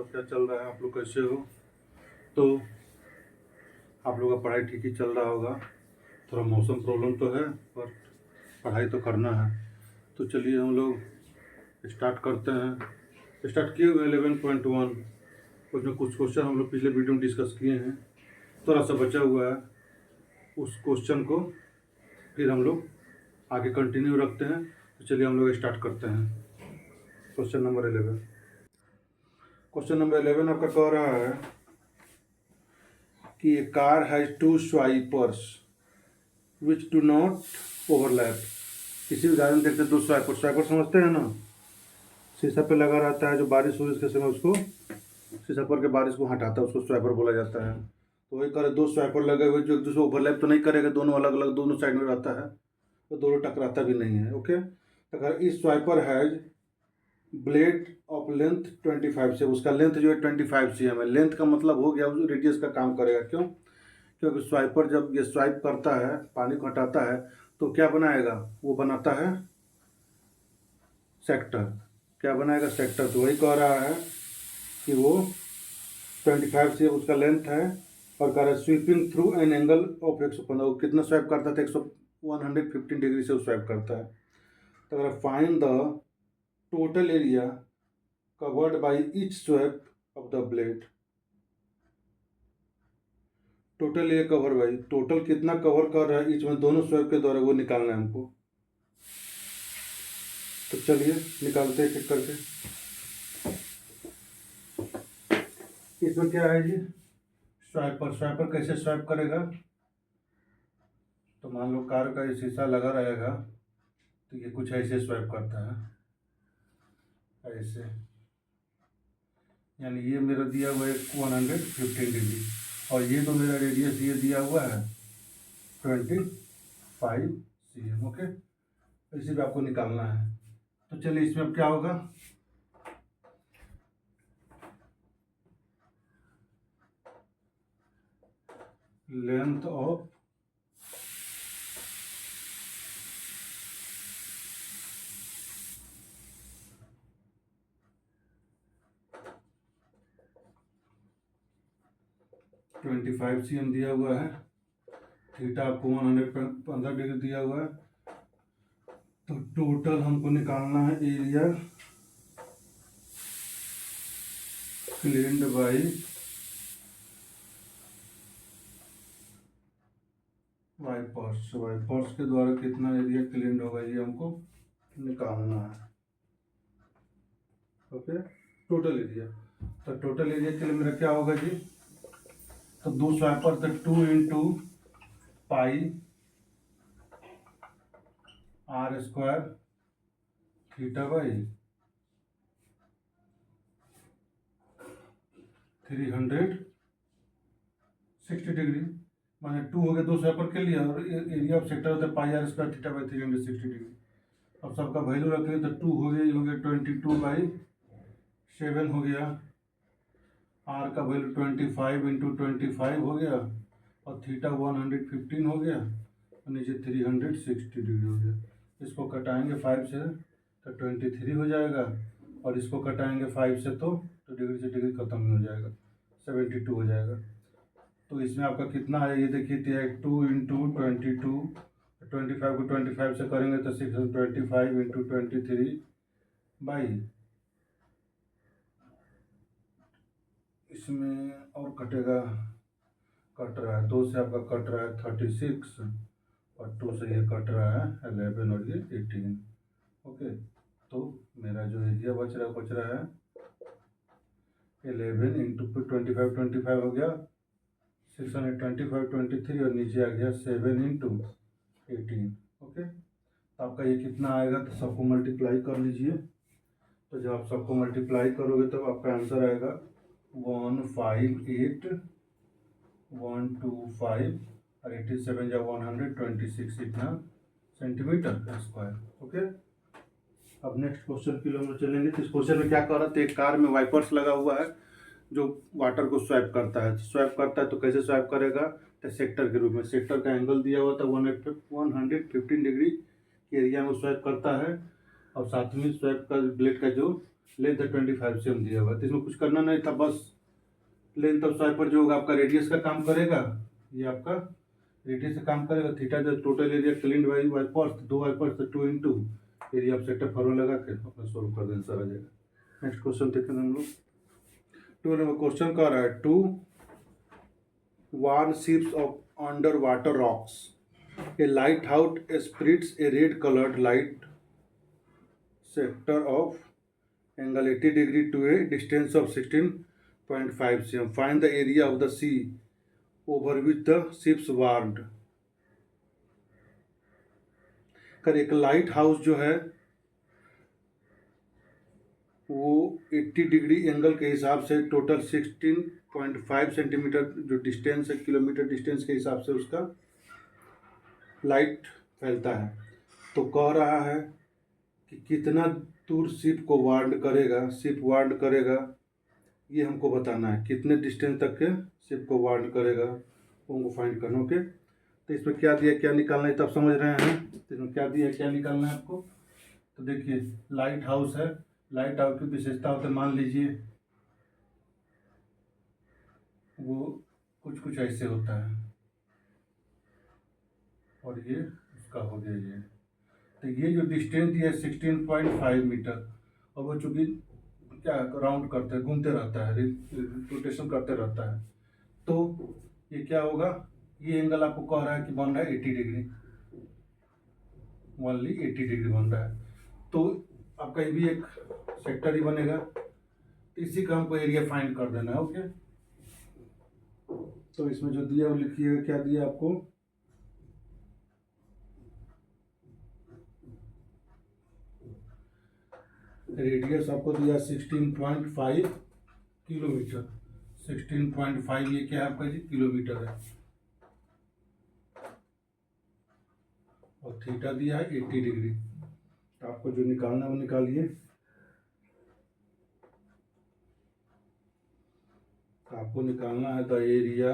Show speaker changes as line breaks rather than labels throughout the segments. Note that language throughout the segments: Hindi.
सब क्या चल रहा है, आप लोग कैसे हो? तो आप लोग का पढ़ाई ठीक ही चल रहा होगा। थोड़ा मौसम प्रॉब्लम तो है, पर पढ़ाई तो करना है। तो चलिए हम लोग स्टार्ट करते हैं। स्टार्ट किए हुए 11.1, उसमें कुछ क्वेश्चन हम लोग पिछले वीडियो में डिस्कस किए हैं। थोड़ा सा बचा हुआ है, उस क्वेश्चन को फिर हम लोग आगे कंटिन्यू रखते हैं। तो चलिए हम लोग स्टार्ट करते हैं। Question number 11। क्वेश्चन नंबर 11 आपका कह रहा है कि a car has two swipers which do not overlap. किसी उदाहरण देखते हैं, दो स्वाइपर। स्वाइपर समझते हैं ना, शीशा पे लगा रहता है, जो बारिश हो इसके समय उसको शीशा पर के बारिश को हटाता है, उसको स्वाइपर बोला जाता है। तो वही करे, दो स्वाइपर लगे हुए जो एक दूसरे ओवरलैप तो नहीं करेगा, दोनों अलग अलग दोनों साइड में रहता है, तो दोनों टकराता भी नहीं है। ओके, अगर इस स्वाइपर हैज ब्लेड ऑफ लेंथ 25 से, उसका लेंथ जो है 25 cm है। लेंथ का मतलब हो गया उस रेडियस का काम करेगा। क्यों? क्योंकि स्वाइपर जब ये स्वाइप करता है, पानी को हटाता है, तो क्या बनाएगा? वो बनाता है सेक्टर। क्या बनाएगा? सेक्टर। तो वही कह रहा है कि वो 25 से उसका लेंथ है और कह रहा है sweeping through an angle of 115। वो कितना स्वाइप करता था? 115 डिग्री से वो स्वाइप करता है। तो अगर find the total area covered by each swap of the blade. Total area cover by, total कितना कवर कर रहा है ईच में, दोनों स्वैप के द्वारा, वो निकालना है हमको। तो चलिए निकालते हैं एक करके। इसमें क्या है जी? स्वाइपर। स्वाइपर कैसे स्वाइप करेगा? तो मान लो कार का ये शीशा लगा रहेगा, तो ये कुछ ऐसे स्वाइप करता है, ऐसे। यानी ये मेरा दिया हुआ है 115 डिग्री, और ये तो मेरा रेडियस ये दिया हुआ है 25 cm। ओके, इसी पे आपको निकालना है। तो चलिए इसमें अब क्या होगा? लेंथ ऑफ (25 cm दिया हुआ है, थीटा आपको 115 डिग्री दिया हुआ है। तो टोटल हमको निकालना है area cleaned by wipers. Wipers के द्वारा कितना एरिया क्लीन्ड होगा, ये हमको निकालना है। Okay, total area. तो टोटल एरिया के लिए मेरा क्या होगा जी? तो दो स्वाइपर थे, 2 into pi r square theta by 360 degree, माने 2 हो गया दो स्वाइपर के लिए, और एरिया ऑफ सेक्टर होता है pi r square theta by 360 degree. अब सबका वैल्यू रखेंगे तो 2 हो गया, ये हो गया 22/7 हो गया। आर का वैल्यू 25 इंटू 25 हो गया, और थीटा 115 हो गया, और नीचे 360 डिग्री हो गया। इसको कटाएंगे 5 से तो 23 हो जाएगा, और इसको कटाएंगे 5 से तो डिग्री से डिग्री खत्म ही हो जाएगा, 72 हो जाएगा। तो इसमें आपका कितना है ये देखिए, 2 इंटू 22, 25 को 25 से करेंगे तो 625 इंटू 23 बाई, इसमें और कटेगा, कट रहा है 2 से आपका कट रहा है 36, और 2 से ये कट रहा है 11, और ये 18। ओके, तो मेरा जो एरिया बच रहा है 11 इंटू 25 हो गया 625 23, और नीचे आ गया 7 इंटू 18। ओके, तो आपका ये कितना आएगा? तो सबको मल्टीप्लाई कर लीजिए। तो जब आप सबको मल्टीप्लाई करोगे तो आपका आंसर आएगा 158,125, और 87 या 126 इतना सेंटीमीटर स्क्वायर। ओके, अब नेक्स्ट क्वेश्चन की हम चलेंगे। तो इस क्वेश्चन में क्या कर रहा था? एक कार में वाइपर्स लगा हुआ है जो वाटर को स्वैप करता है। स्वैप करता है तो कैसे स्वैप करेगा? तो सेक्टर के रूप में। सेक्टर का एंगल दिया हुआ था 115 डिग्री के एरिया में स्वैप करता है, और साथ में स्वैप का ब्लेड का जो लेंथ 25 cm दिया हुआ है, तो इसमें कुछ करना नहीं था, बस लेंथ ऑफ स्वाइपर जो होगा आपका रेडियस का काम करेगा, ये आपका रेडियस का काम करेगा। थीटा जो total area clean by wipers, 2 wipers तो 2 into area of sector formula लगा के अपना सोल्व कर देना सारा जगह। नेक्स्ट क्वेश्चन देखें हम लोग। 2 नंबर क्वेश्चन का रहा है, 2 warn ships of underwater rocks. A lighthouse spreads a red-colored light sector of angle 80 degree to a distance of 16.5 cm. Find the area of the sea over which the ships warned. कर एक लाइट हाउस जो है वो 80 डिग्री एंगल के हिसाब से टोटल 16.5 सेंटीमीटर जो डिस्टेंस है, किलोमीटर डिस्टेंस के हिसाब से उसका लाइट फैलता है। तो कह रहा है कि कितना दूर शिप को वार्न करेगा, शिप वार्न करेगा, ये हमको बताना है। कितने डिस्टेंस तक के शिप को वार्न करेगा वो हमको फाइंड करना। ओके, तो इसमें क्या दिया क्या निकालना है तब समझ रहे हैं। तो इसमें क्या दिया क्या निकालना है आपको। तो देखिए लाइट हाउस है, लाइट हाउस की विशेषता होता है, मान लीजिए वो कुछ ऐसे होता है और ये उसका हो गया ये। तो ये जो डिस्टेंस दिया है 16.5 मीटर, और वो चूँकि क्या राउंड करता है, घूमते रहता है, रोटेशन करते रहता है, तो ये क्या होगा, ये एंगल आपको कह रहा है कि बन रहा है 80 डिग्री, ओनली 80 डिग्री बन रहा है। तो आपका ये भी एक सेक्टर ही बनेगा। तो इसी का हमको एरिया फाइंड कर देना है। ओके, तो इसमें जो दिया वो लिखिएगा, क्या दिया आपको, रेडियस आपको दिया 16.5 किलोमीटर। 16.5 ये क्या है आपका जी, किलोमीटर है, और थीटा दिया है 80 डिग्री। तो आपको जो निकालना है वो निकालिए। आपको निकालना है the area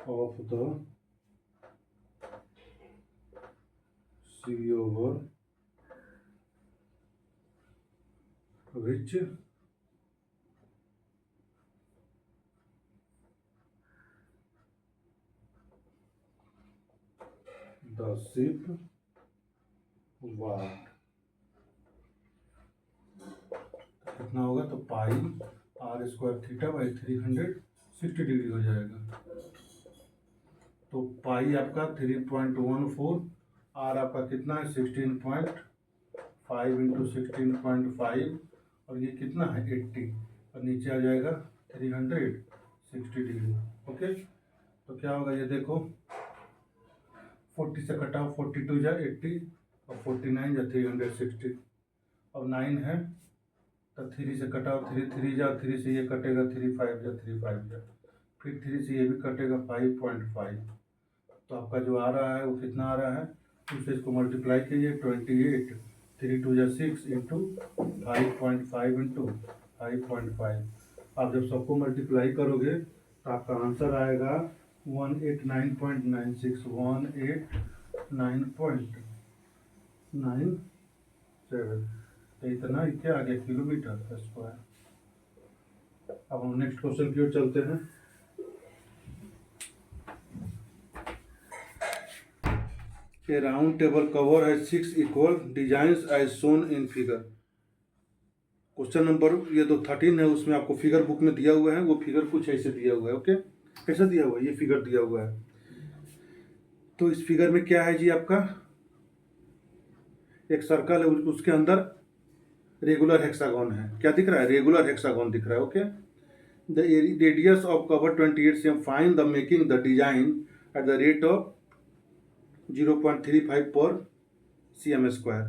of the sea over which the ship warned. कितना होगा, तो pi r square theta by 360 degree हो जाएगा। तो पाई आपका 3.14, आर आपका कितना है 16.5 इंटू 16.5, और ये कितना है 80, और नीचे आ जाएगा 360 डिग्री। ओके, तो क्या होगा ये देखो, 40 से कटा 42 जा 80, और 49 जा 360, और 9 है तो 3 से कटा, और 3 जा 3 से ये कटेगा, 3 5 जा 3 5 जा, फिर 3 से ये भी कटेगा 5.5। तो आपका जो आ रहा है वो कितना आ रहा है, उससे इसको मल्टीप्लाई कीजिए 28, 3 2 जा 6 इंटू 5.5 इंटू 5.5। आप जब सबको मल्टीप्लाई करोगे तो आपका आंसर आएगा 189.96, 189.97। तो इतना क्या आ गया किलोमीटर स्क्वायर। अब हम नेक्स्ट क्वेश्चन की ओर चलते हैं। A round table cover has 6 equal designs as shown in figure। Question number ये तो 13 है, उसमें आपको फिगर बुक में दिया हुआ है, वो फिगर कुछ ऐसे दिया हुआ है। ओके, कैसा दिया हुआ है, ये फिगर दिया हुआ है। तो इस फिगर में क्या है जी, आपका एक सर्कल है, उसके अंदर रेगुलर हेक्सागोन है। क्या दिख रहा है, रेगुलर हेक्सागोन दिख रहा है। Okay, the radius of cover 28 cm, find the making the design at the rate of 0.35 पर cm स्क्वायर।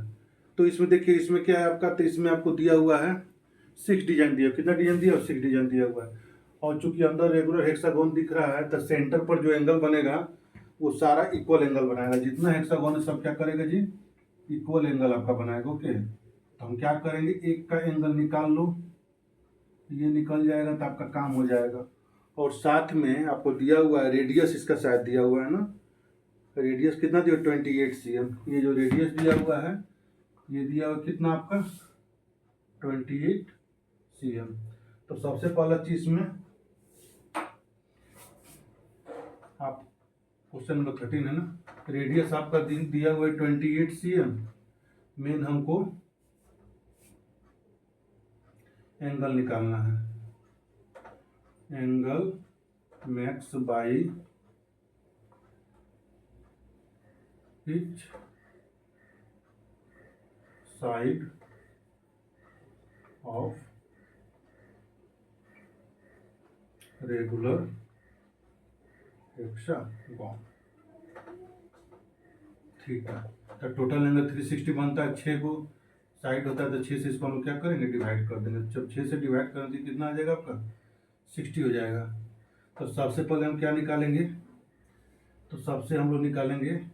तो इसमें देखिए इसमें क्या है आपका, तो इसमें आपको दिया हुआ है 6 डिजाइन दिया, कितना डिजाइन दिया, 6 डिजाइन दिया हुआ है। और चूंकि अंदर रेगुलर हेक्सागोन दिख रहा है, तो सेंटर पर जो एंगल बनेगा वो सारा इक्वल एंगल बनाएगा। जितना हेक्सागोन है सब क्या करेगा जी, इक्वल एंगल आपका बनाएगा। ओके, तो हम क्या करेंगे, एक का एंगल निकाल लो, ये निकल जाएगा तो आपका काम हो जाएगा। और साथ में आपको दिया हुआ है रेडियस, इसका शायद दिया हुआ है ना, रेडियस कितना दिया 28 cm। ये जो रेडियस दिया हुआ है ये दिया हुआ कितना आपका 28 cm। तो सबसे पहला चीज में आप क्वेश्चन नंबर 13 है ना, रेडियस आपका दिया हुआ है 28 cm। मेन हमको एंगल निकालना है, angle max by each side of regular hexagon theta. तो टोटल एंगल 360 बनता है, 6 को साइड होता है तो 6 से इसको हम लोग क्या करेंगे, डिवाइड कर देंगे। जब 6 से डिवाइड करेंगे तो कितना आ जाएगा आपका 60 हो जाएगा। तो सबसे पहले हम क्या निकालेंगे, तो सबसे हम लोग निकालेंगे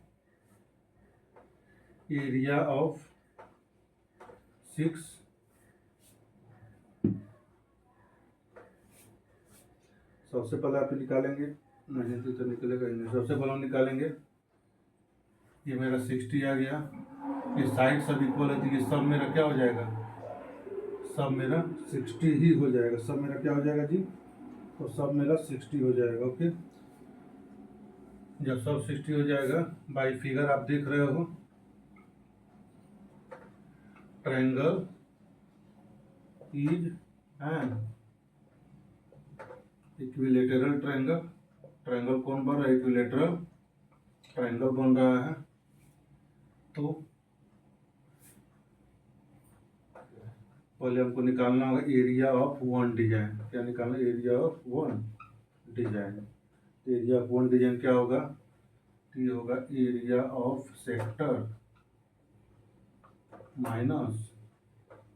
एरिया ऑफ 6 सबसे पहले आप निकालेंगे, नहीं तो निकलेगा ही नहीं। सबसे पहले हम निकालेंगे, ये मेरा 60 आ गया, ये साइड सब इक्वल है तो ये सब मेरा क्या हो जाएगा, सब मेरा 60 ही हो जाएगा। सब मेरा क्या हो जाएगा जी, तो सब मेरा 60 हो जाएगा। ओके, जब सब 60 हो जाएगा, बाई फिगर आप देख रहे हो triangle is an equilateral triangle. Triangle कौन बन रहा है, इक्विलेटरल ट्रायंगल बन रहा है। तो पहले हमको निकालना होगा एरिया ऑफ वन डिजाइन। क्या निकालना, area of one design. Area of one design क्या होगा, ये होगा area of sector minus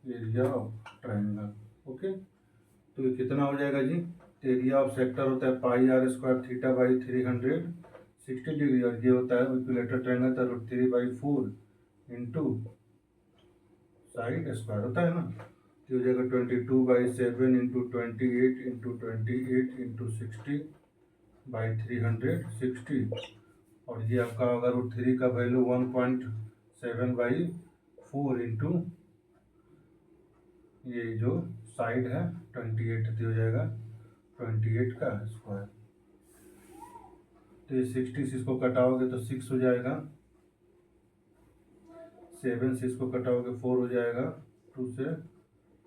area of triangle. Okay, तो ये कितना हो जाएगा जी, एरिया ऑफ सेक्टर होता है pi r square theta by 360 degree, और ये होता है इक्विलेटरल ट्रायंगल का √3/4 इंटू साइड स्क्वायर होता है ना। तो हो जाएगा 22/7 इंटू 28 इंटू 28 इंटू 60/360, और ये आपका होगा √3 का वैल्यू 1.7/4 इंटू ये जो साइड है 28 हो जाएगा 28 का स्क्वायर। तो ये 60 से इसको कटाओगे तो 6 हो जाएगा, 7 से इसको कटाओगे 4 हो जाएगा, 2 से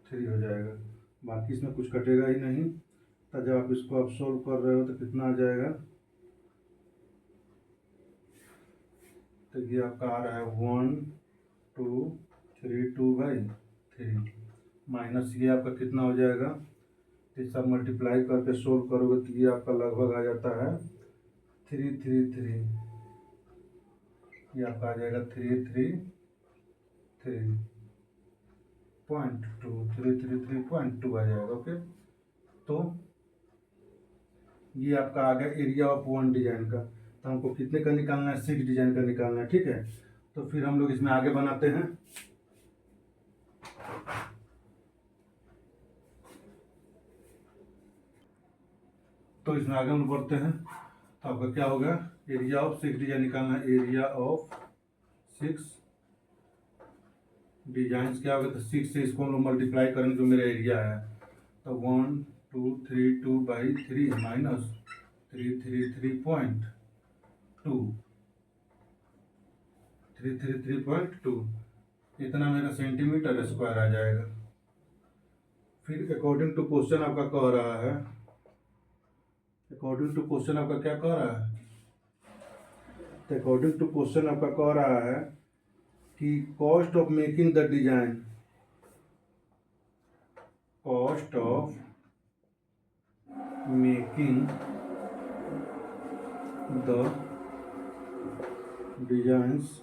3 हो जाएगा। बाकी इसमें कुछ कटेगा ही नहीं। तो जब आप इसको आप सोल्व कर रहे हो तो कितना आ जाएगा, तो ये आपका आ रहा है 1232/3 माइनस ये आपका कितना हो जाएगा, ये सब मल्टीप्लाई करके सोल्व करोगे तो ये आपका लगभग आ जाता है 333, ये आपका आ जाएगा 333.2 आ जाएगा। ओके, तो ये आपका आ गया एरिया ऑफ वन डिजाइन का। तो हमको कितने का निकालना है, 6 डिजाइन का निकालना है। ठीक है, तो फिर हम लोग इसमें आगे बनाते हैं। तो इसमें आगे हम बढ़ते हैं, तो आपका क्या होगा, एरिया ऑफ 6 डिजाइन निकालना है। एरिया ऑफ 6 डिजाइन क्या होगा, तो 6 से इसको हम लोग मल्टीप्लाई करेंगे जो मेरा एरिया है। तो 1232/3 माइनस 333.2 इतना मेरा सेंटीमीटर स्क्वायर आ जाएगा। फिर अकॉर्डिंग टू क्वेश्चन आपका कह रहा है, अकॉर्डिंग टू क्वेश्चन आपका क्या कह रहा है, तो अकॉर्डिंग टू क्वेश्चन आपका कह रहा है कि cost of making the design, cost of making the designs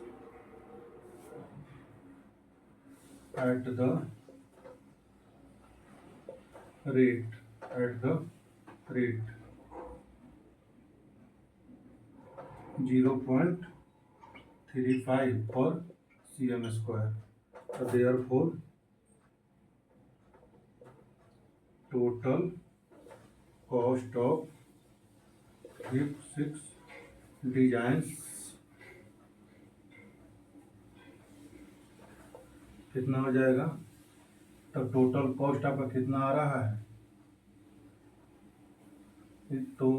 at the rate 0.35 per cm square. So therefore total cost of 6 designs कितना हो जाएगा, तब टोटल कॉस्ट आपका कितना आ रहा है। तो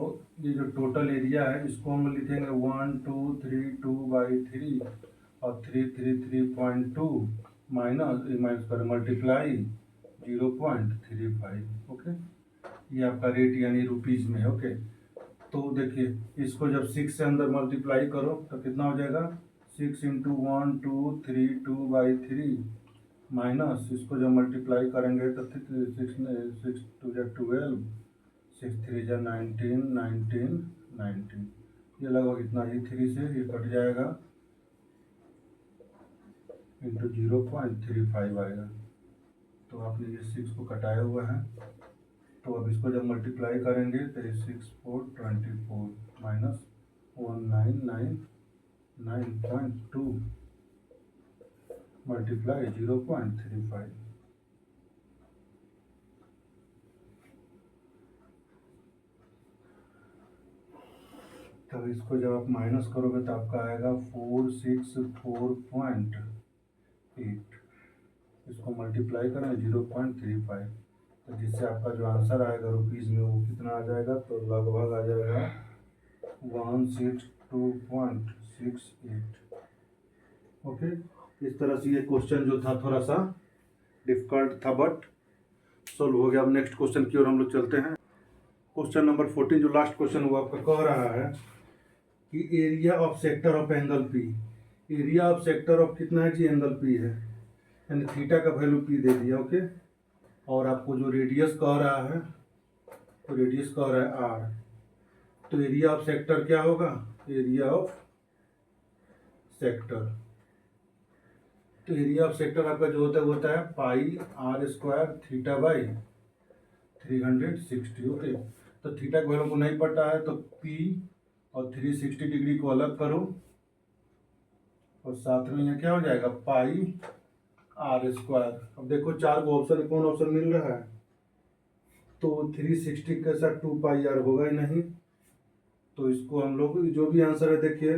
ये जो टोटल एरिया है इसको हम लिखेंगे 1232/3 और 333.2 माइनस कर मल्टीप्लाई 0.35। ओके, ये आपका रेट यानी रुपीज़ में। ओके, तो देखिए इसको जब 6 से अंदर मल्टीप्लाई करो तो कितना हो जाएगा, 6 × 1232/3 माइनस इसको जब मल्टीप्लाई करेंगे तो 6 2 12, 6 3 19 19 19, ये लगभग इतना ही 3 से ये कट जाएगा इंटू 0.35 आएगा। तो आपने ये 6 को कटाया हुआ है, तो अब इसको जब मल्टीप्लाई करेंगे तो 6 4 24 माइनस 1999.2 मल्टीप्लाई 0.35। तब इसको जब आप माइनस करोगे तो आपका आएगा 464.8। इसको मल्टीप्लाई करें 0.35, तो जिससे आपका जो आंसर आएगा रुपीज़ में वो कितना आ जाएगा, तो लगभग आ जाएगा 162.68। ओके, इस तरह से ये क्वेश्चन जो था थोड़ा सा डिफिकल्ट था बट सॉल्व हो गया। अब नेक्स्ट क्वेश्चन की ओर हम लोग चलते हैं। क्वेश्चन नंबर 14 जो लास्ट क्वेश्चन हुआ आपका कह रहा है कि area of sector of angle P. Area of sector of कितना है जी, एंगल पी है, यानी थीटा का वैल्यू पी दे दिया। ओके, और आपको जो रेडियस कह रहा है, तो रेडियस कह रहा है आर, तो एरिया ऑफ सेक्टर क्या होगा, एरिया ऑफ सेक्टर, तो एरिया ऑफ सेक्टर आपका जो होता है pi r square theta by 360। Okay, तो थीटा के वैल्यू को नहीं पता है तो पी और 360 डिग्री को अलग करो और साथ में यहाँ क्या हो जाएगा पाई आर स्क्वायर। अब देखो 4 को ऑप्शन, कौन ऑप्शन मिल रहा है, तो 360 के साथ 2 पाई आर होगा ही नहीं, तो इसको हम लोग जो भी आंसर है देखिए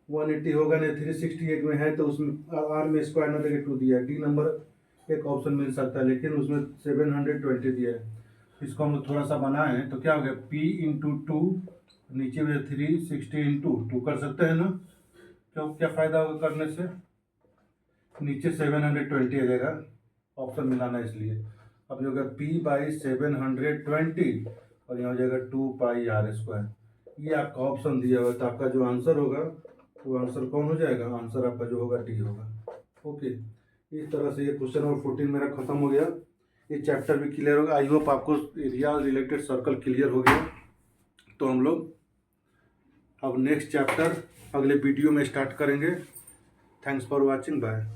180 होगा नहीं, 368 में है तो उसमें आर में स्क्वायर ना देके 2 दिया है, डी नंबर एक ऑप्शन मिल सकता है लेकिन उसमें 720 दिया है। इसको हम लोग थोड़ा सा बनाए हैं तो क्या हो गया P × 2, नीचे में 360 × 2 कर सकते हैं ना, क्यों क्या फ़ायदा होगा करने से, नीचे 720 आ जाएगा, ऑप्शन मिलाना इसलिए। अब जो होगा P/720 और यहाँ हो जाएगा 2 पाई आर स्क्वायर, ये आपका ऑप्शन दिया हुआ है, तो आपका जो आंसर होगा वो आंसर कौन हो जाएगा, आंसर आपका जो होगा डी होगा। ओके, इस तरह से ये क्वेश्चन नंबर 14 मेरा खत्म हो गया, ये चैप्टर भी क्लियर होगा। आई होप आपको एरिया रिलेटेड सर्कल क्लियर हो गया। तो हम लोग अब नेक्स्ट चैप्टर अगले वीडियो में स्टार्ट करेंगे। Thanks for watching, bye.